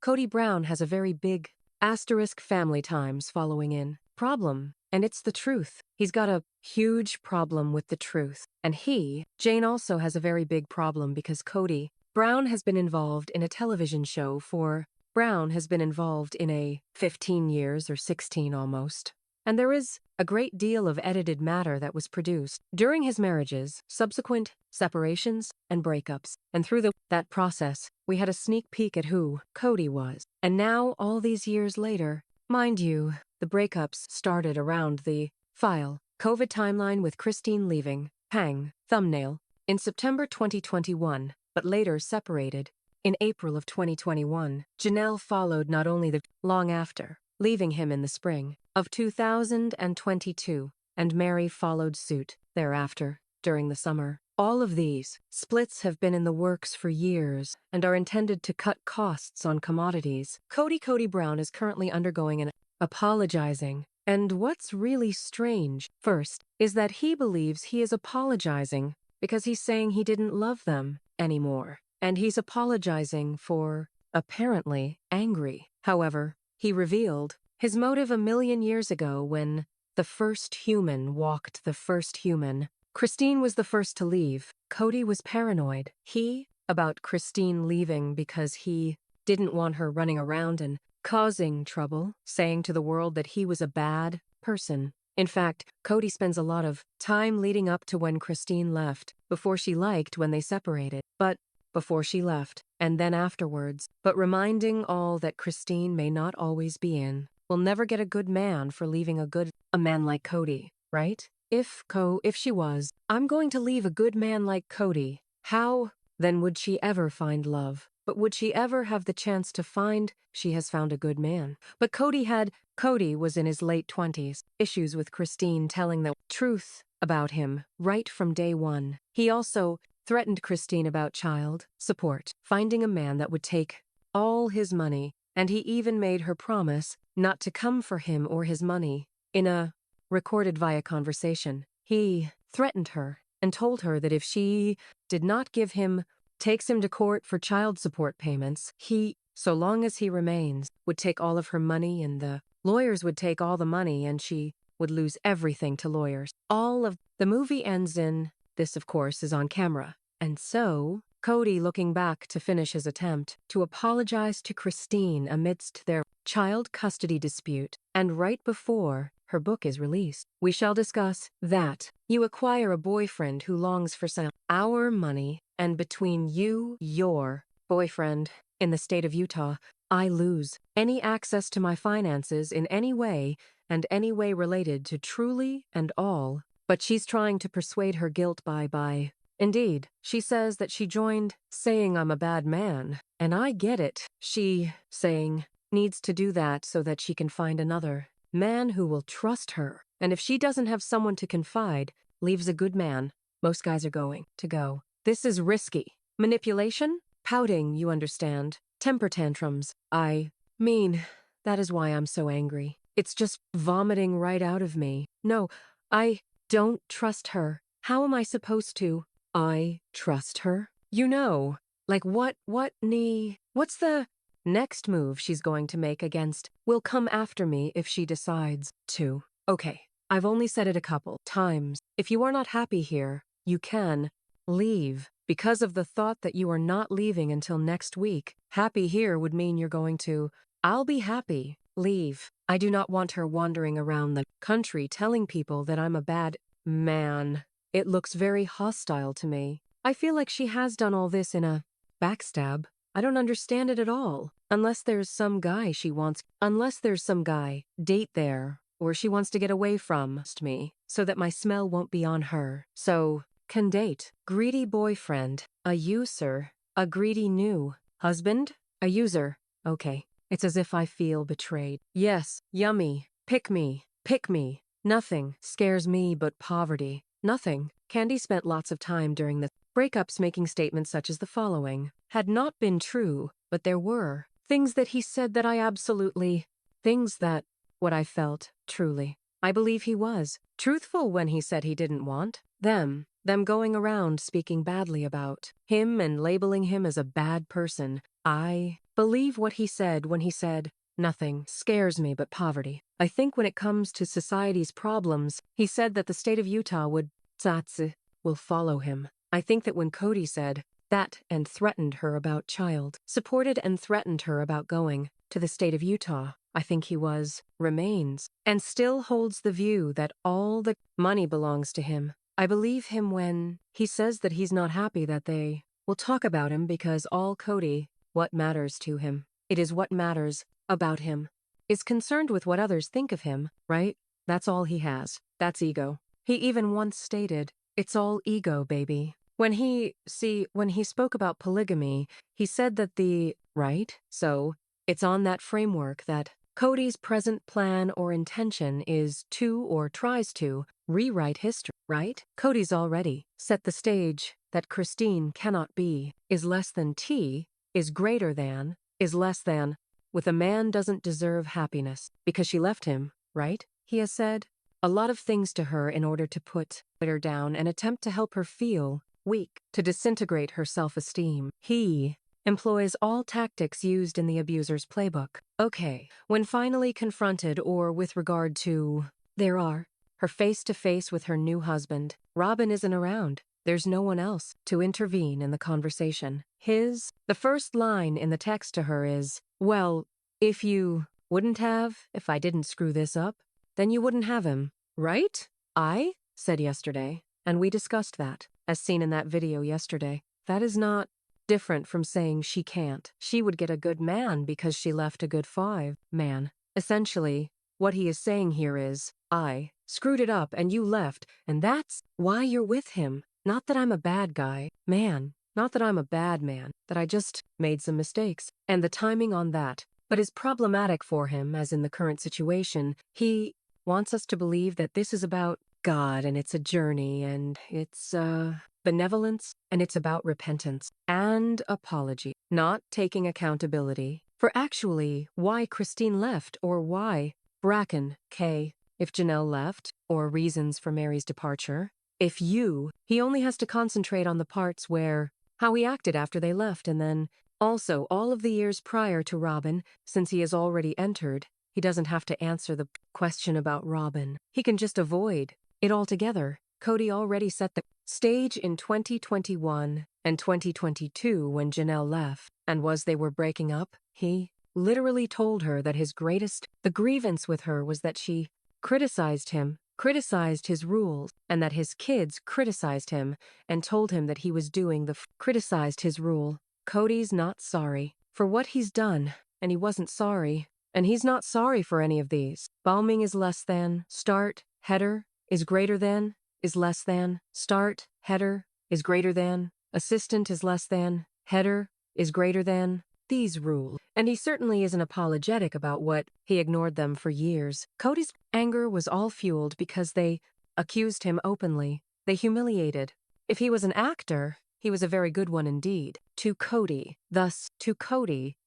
Kody Brown has a very big asterisk family times following in problem, and it's the truth. He's got a huge problem with the truth. And Jane also has a very big problem because Kody Brown has been involved in a television show Brown has been involved in a 15 years or 16 almost. And there is a great deal of edited matter that was produced during his marriages, subsequent separations, and breakups. And through that process, we had a sneak peek at who Kody was. And now, all these years later, mind you, the breakups started around the file COVID timeline with Christine leaving, Pang, thumbnail, in September 2021, but later separated in April of 2021. Janelle followed not only the long after, leaving him in the spring of 2022, and Mary followed suit thereafter during the summer. All of these splits have been in the works for years and are intended to cut costs on commodities. Kody Brown is currently undergoing an apologizing, and what's really strange, first, is that he believes he is apologizing because he's saying he didn't love them anymore, and he's apologizing for, apparently, angry. However, he revealed his motive a million years ago when the first human walked the first human. Christine was the first to leave. Kody was paranoid. About Christine leaving because he didn't want her running around and causing trouble, saying to the world that he was a bad person. In fact, Kody spends a lot of time leading up to when Christine left, before she liked when they separated, but before she left, and then afterwards, but reminding all that Christine may not always be in. Will never get a good man for leaving a man like Kody, right? If she was, I'm going to leave a good man like Kody. How, then, would she ever find love? But would she ever have the chance to find she has found a good man? But Kody was in his late 20s, issues with Christine telling the truth about him right from day one. He also threatened Christine about child support, finding a man that would take all his money, and he even made her promise not to come for him or his money. In a recorded via conversation, he threatened her and told her that if she did not takes him to court for child support payments, so long as he remains, would take all of her money, and the lawyers would take all the money, and she would lose everything to lawyers. All of the movie ends in, this of course is on camera. And so, Kody looking back to finish his attempt to apologize to Christine amidst their child custody dispute, and right before her book is released. We shall discuss that. You acquire a boyfriend who longs for our money, and between your boyfriend, in the state of Utah, I lose any access to my finances in any way, and any way related to truly and all. But she's trying to persuade her guilt by. Indeed, she says that she joined saying I'm a bad man, and I get it. She, saying, needs to do that so that she can find another man who will trust her. And if she doesn't have someone to confide, leaves a good man, most guys are going to go. This is risky. Manipulation? Pouting, you understand. Temper tantrums. I mean, that is why I'm so angry. It's just vomiting right out of me. No, I don't trust her. How am I supposed to? I trust her? You know, like what's the next move she's going to make will come after me if she decides to. Okay, I've only said it a couple times. If you are not happy here, you can leave. Because of the thought that you are not leaving until next week, happy here would mean you're going to, I'll be happy, leave. I do not want her wandering around the country telling people that I'm a bad man. It looks very hostile to me. I feel like she has done all this in a backstab. I don't understand it at all. Unless there's some guy date there, or she wants to get away from me, so that my smell won't be on her. So, can date. Greedy boyfriend. A user. A greedy new husband. A user. Okay. It's as if I feel betrayed. Yes, yummy. Pick me. Pick me. Nothing scares me but poverty. Nothing. Candy spent lots of time during the breakups making statements such as the following. Had not been true, but there were things that he said that what I felt, truly. I believe he was truthful when he said he didn't want them going around speaking badly about him and labeling him as a bad person. I believe what he said when he said, "Nothing scares me but poverty." I think when it comes to society's problems, he said that the state of Utah will follow him. I think that when Kody said that and threatened her about child, supported and threatened her about going to the state of Utah, I think he remains, and still holds the view that all the money belongs to him. I believe him when he says that he's not happy that they will talk about him because all Kody, what matters to him, it is what matters about him, is concerned with what others think of him, right? That's all he has. That's ego. He even once stated, "It's all ego, baby." When he spoke about polygamy, he said that right? So, it's on that framework that Kody's present plan or intention is to or tries to rewrite history, right? Kody's already set the stage that Christine cannot be, is less than T, is greater than, is less than, with a man doesn't deserve happiness because she left him, right? He has said a lot of things to her in order to put her down and attempt to help her feel weak, to disintegrate her self-esteem. He employs all tactics used in the abuser's playbook. Okay, when finally confronted or with regard to her face-to-face with her new husband, Robin isn't around. There's no one else to intervene in the conversation. The first line in the text to her is, "Well, if you wouldn't have, if I didn't screw this up, then you wouldn't have him, right?" I said yesterday, and we discussed that, as seen in that video yesterday. That is not different from saying she can't. She would get a good man because she left a good man. Essentially, what he is saying here is, I screwed it up and you left, and that's why you're with him. Not that I'm a bad guy, man. Not that I'm a bad man, that I just made some mistakes. And the timing on that, but is problematic for him, as in the current situation. He wants us to believe that this is about God and it's a journey and it's benevolence and it's about repentance and apology, not taking accountability for actually why Christine left or why Bracken, if Janelle left, or reasons for Mary's departure. He only has to concentrate on the parts where how he acted after they left, and then also all of the years prior to Robin, since he has already entered, he doesn't have to answer the question about Robin. He can just avoid it altogether. Kody already set the stage in 2021 and 2022 when Janelle left, and they were breaking up, he literally told her that the grievance with her was that she criticized him, criticized his rules, and that his kids criticized him and told him that he was doing criticized his rule. Kody's not sorry for what he's done, and he wasn't sorry. And he's not sorry for any of these. Bombing is less than, start, header, is greater than, is less than, start, header, is greater than, assistant is less than, header, is greater than, these rules. And he certainly isn't apologetic about what he ignored them for years. Kody's anger was all fueled because they accused him openly. They humiliated. If he was an actor, he was a very good one indeed. To Kody,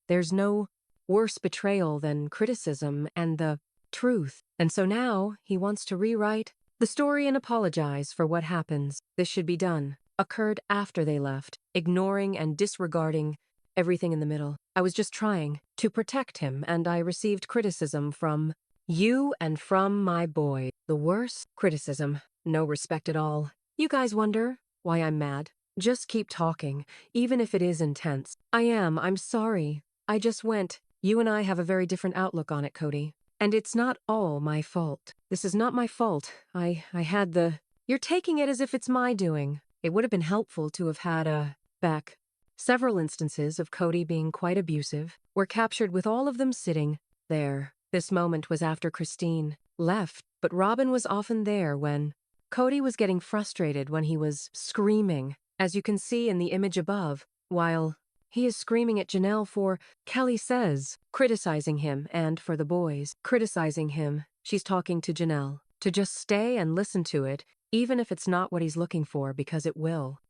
there's no worse betrayal than criticism and the truth. And so now he wants to rewrite the story and apologize for what happens. This should be done. Occurred after they left, ignoring and disregarding everything in the middle. I was just trying to protect him, and I received criticism from you and from my boy. The worst criticism, no respect at all. You guys wonder why I'm mad? Just keep talking, even if it is intense. I'm sorry. I just went. You and I have a very different outlook on it, Kody. And it's not all my fault. This is not my fault. I had You're taking it as if it's my doing. It would have been helpful to have had back. Several instances of Kody being quite abusive were captured with all of them sitting there. This moment was after Christine left, but Robin was often there when Kody was getting frustrated when he was screaming, as you can see in the image above, while he is screaming at Janelle for, Kelly says, criticizing him, and for the boys, criticizing him. She's talking to Janelle to just stay and listen to it, even if it's not what he's looking for, because it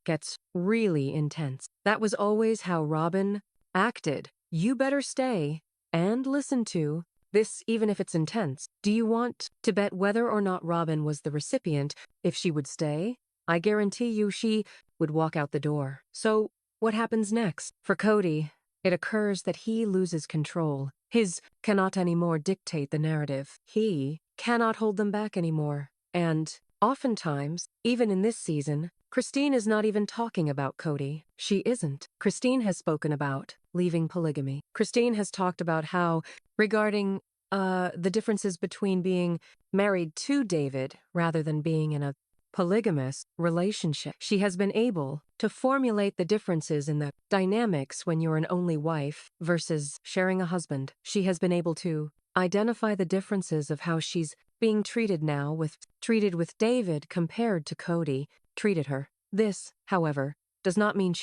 gets really intense. That was always how Robin acted. You better stay and listen to this, even if it's intense. Do you want to bet whether or not Robin was the recipient? If she would stay, I guarantee you she would walk out the door. So what happens next? For Kody, it occurs that he loses control. His cannot anymore dictate the narrative. He cannot hold them back anymore. And oftentimes, even in this season, Christine is not even talking about Kody. She isn't. Christine has spoken about leaving polygamy. Christine has talked about how, regarding the differences between being married to David rather than being in a polygamous relationship, she has been able to formulate the differences in the dynamics when you're an only wife versus sharing a husband. She has been able to identify the differences of how she's being treated with David compared to Kody treated her. This, however, does not mean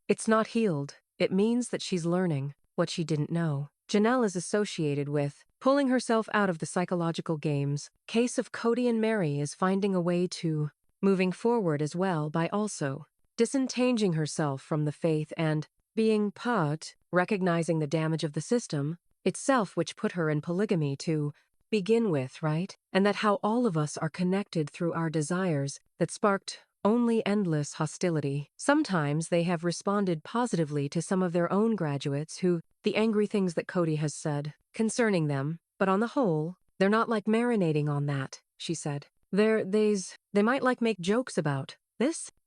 it's not healed. It means that she's learning what she didn't know. Janelle is associated with pulling herself out of the psychological games. Case of Kody and Mary is finding a way to moving forward as well by also disentangling herself from the faith and being recognizing the damage of the system itself which put her in polygamy to begin with, right? And that how all of us are connected through our desires that sparked only endless hostility. Sometimes they have responded positively to some of their own graduates the angry things that Kody has said concerning them, but on the whole, they're not like marinating on that, she said. They might like make jokes about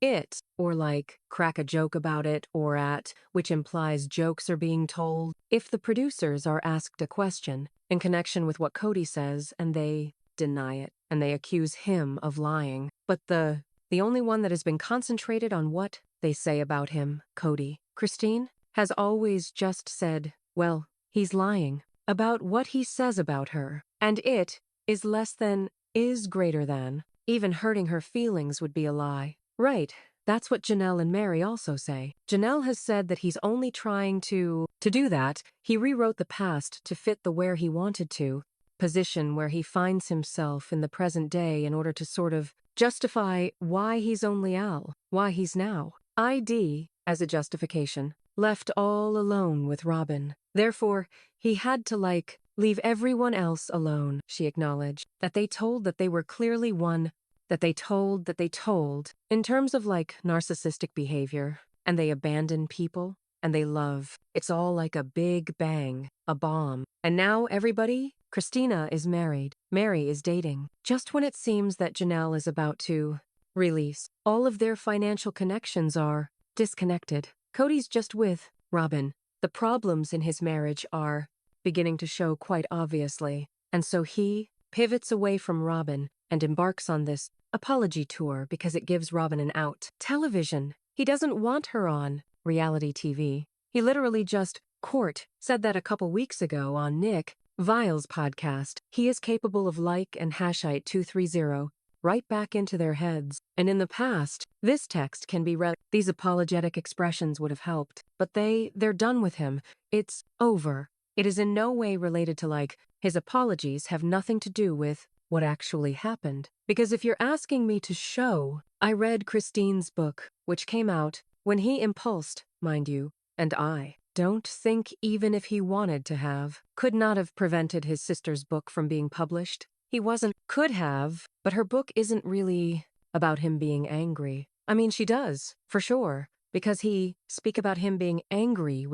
it, or like crack a joke about it, or which implies jokes are being told. If the producers are asked a question in connection with what Kody says and they deny it, and they accuse him of lying, but the only one that has been concentrated on what they say about him, Kody, Christine, has always just said, well, he's lying about what he says about her, and it is less than, is greater than, even hurting her feelings would be a lie. Right, that's what Janelle and Mary also say. Janelle has said that he's only trying to do that. He rewrote the past to fit the where he wanted to, position where he finds himself in the present day in order to sort of justify why he's only why he's now ID as a justification, left all alone with Robin. Therefore, he had to leave everyone else alone, she acknowledged, that they told that they were clearly one, that they told, in terms of narcissistic behavior, and they abandon people, and they love. It's all like a big bang, a bomb. And now everybody, Christina is married, Mary is dating. Just when it seems that Janelle is about to release, all of their financial connections are disconnected. Kody's just with Robin. The problems in his marriage are beginning to show quite obviously, and so he pivots away from Robin and embarks on this apology tour because it gives Robin an out. Television. He doesn't want her on reality TV. He literally just said that a couple weeks ago on Nick Vile's podcast. He is capable of and hashite 230 right back into their heads. And in the past, this text can be read. These apologetic expressions would have helped, but they're done with him. It's over. It is in no way related to his apologies have nothing to do with what actually happened. Because if you're asking me to show, I read Christine's book, which came out when he impulsed, mind you, and I don't think even if he wanted to could not have prevented his sister's book from being published. He could have, but her book isn't really about him being angry. I mean, she does, for sure, because he speak about him being angry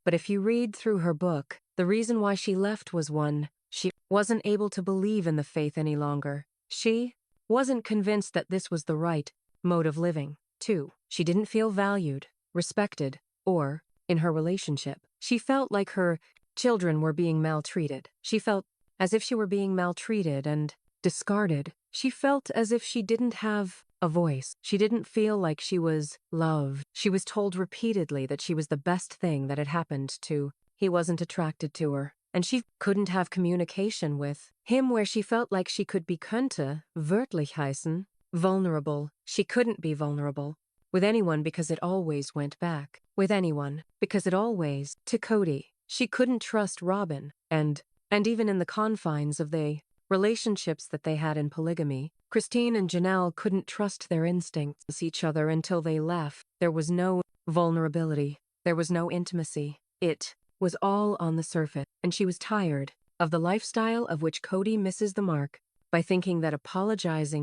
but if you read through her book, the reason why she left was one, she wasn't able to believe in the faith any longer. She wasn't convinced that this was the right mode of living. 2, she didn't feel valued, respected, or in her relationship. She felt like her children were being maltreated. She felt as if she were being maltreated and discarded. She felt as if she didn't have a voice. She didn't feel like she was loved. She was told repeatedly that she was the best thing that had happened to. He wasn't attracted to her. And she couldn't have communication with him where she felt like she could be wirklich heißen, vulnerable. She couldn't be vulnerable with anyone because it always went back. With anyone because it always to Kody. She couldn't trust Robin. And even in the confines of the relationships that they had in polygamy, Christine and Janelle couldn't trust their instincts each other until they left. There was no vulnerability. There was no intimacy. It was all on the surface, and she was tired of the lifestyle of which Kody misses the mark by thinking that apologies,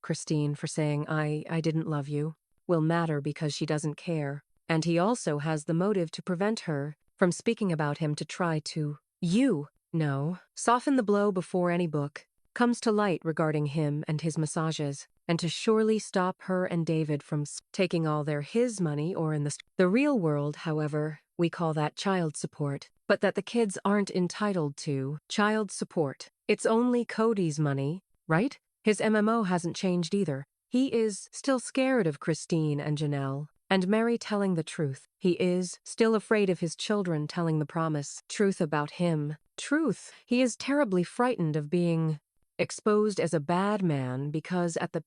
Christine, for saying I didn't love you, will matter because she doesn't care. And he also has the motive to prevent her from speaking about him to try to, soften the blow before any book comes to light regarding him and his massages, and to surely stop her and David from taking all his money or in the real world, however, we call that child support, but that the kids aren't entitled to child support. It's only Kody's money, right? His MMO hasn't changed either. He is still scared of Christine and Janelle and Mary telling the truth. He is still afraid of his children telling the truth about him. Truth. He is terribly frightened of being exposed as a bad man because at the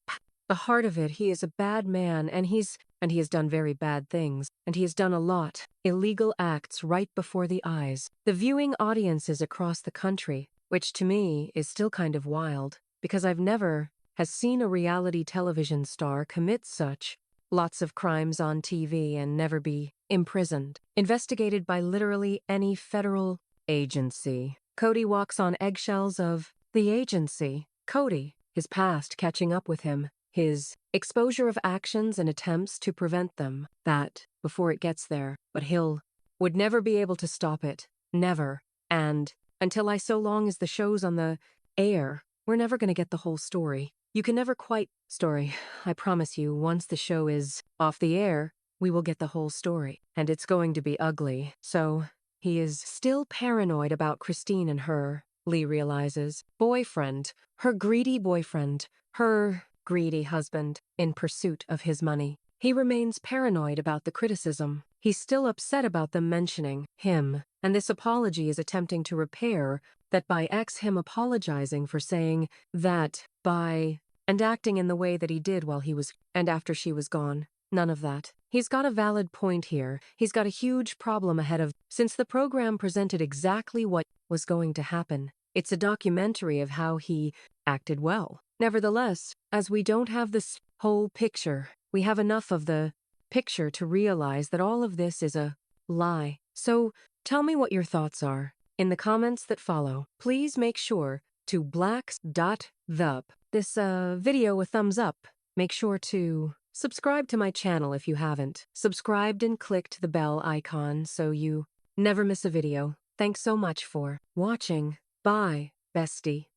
heart of it, he is a bad man and he has done very bad things, and he has done a lot illegal acts right before the eyes. The viewing audiences across the country, which to me is still kind of wild because I've never has seen a reality television star commit such lots of crimes on TV and never be imprisoned, investigated by literally any federal agency. Kody walks on eggshells of the agency. Kody, his past catching up with him, his exposure of actions and attempts to prevent them, that before it gets there, but would never be able to stop it. Never. And until so long as the show's on the air, we're never going to get the whole story. You can never quite story. I promise you, once the show is off the air, we will get the whole story. And it's going to be ugly. So, he is still paranoid about Christine and her, Lee realizes, boyfriend, her greedy boyfriend, her greedy husband, in pursuit of his money. He remains paranoid about the criticism. He's still upset about them mentioning him, and this apology is attempting to repair that by him apologizing for saying that by and acting in the way that he did while he was and after she was gone. None of that. He's got a valid point here. He's got a huge problem ahead of since the program presented exactly what was going to happen. It's a documentary of how he acted well. Nevertheless, as we don't have this whole picture, we have enough of the picture to realize that all of this is a lie. So, tell me what your thoughts are in the comments that follow. Please make sure to blacks.thup this video a thumbs up. Make sure to subscribe to my channel if you haven't. Subscribed and clicked the bell icon so you never miss a video. Thanks so much for watching. Bye, bestie.